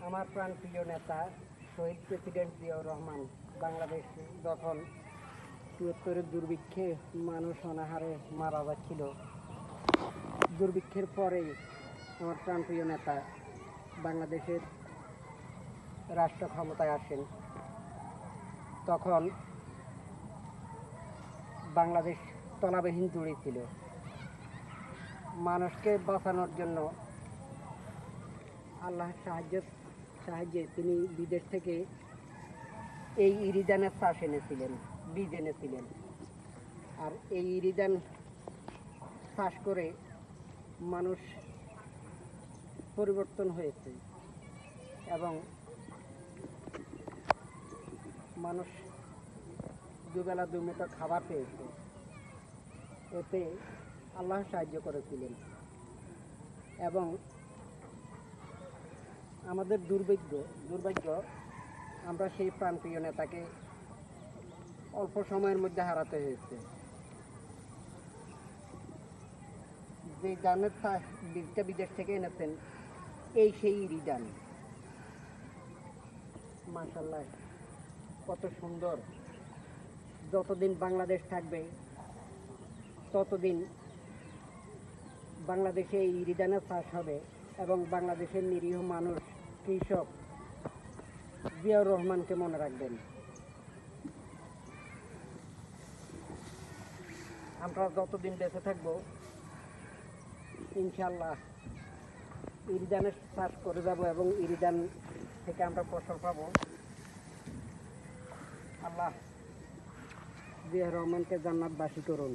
আমার প্রাণপ্রিয় নেতা শহীদ প্রেসিডেন্ট জিয়াউর রহমান বাংলাদেশ যখন ৭৪-এর দুর্ভিক্ষে মানুষ অনাহারে মারা যাচ্ছিল, দুর্ভিক্ষের পরেই আমার প্রাণপ্রিয় নেতা বাংলাদেশের রাষ্ট্র ক্ষমতায় আসেন। তখন বাংলাদেশ তলাবিহীন জুড়ে ছিল। মানুষকে বাঁচানোর জন্য আল্লাহর সাহায্যে তিনি বিদেশ থেকে এই ইরিদানের চাষ এনেছিলেন, বীজ এনেছিলেন। আর এই ইরিদান চাষ করে মানুষ পরিবর্তন হয়েছে এবং মানুষ দুবেলা দুমুঠো খাবার পেয়েছে। এতে আল্লাহ সাহায্য করেছিলেন এবং আমাদের দুর্ভাগ্য আমরা সেই প্রাণপ্রিয় নেতাকে অল্প সময়ের মধ্যে হারাতে হয়েছে। যে ধানের বীজটা বিদেশ থেকে এনেছেন, এই সেই ইরিদান। মাশাআল্লাহ, কত সুন্দর! যতদিন বাংলাদেশ থাকবে ততদিন বাংলাদেশে এই ইরিদানের চাষ হবে এবং বাংলাদেশের নিরীহ মানুষ, কৃষক জিয়াউর রহমানকে মনে রাখবেন। আমরা যতদিন বেঁচে থাকবো ইনশাআল্লাহ ইরিদানের চাষ করে যাব এবং ইরিদান থেকে আমরা ফসল পাবো। আল্লাহ জিয়াউর রহমানকে জান্নাতবাসী করুন।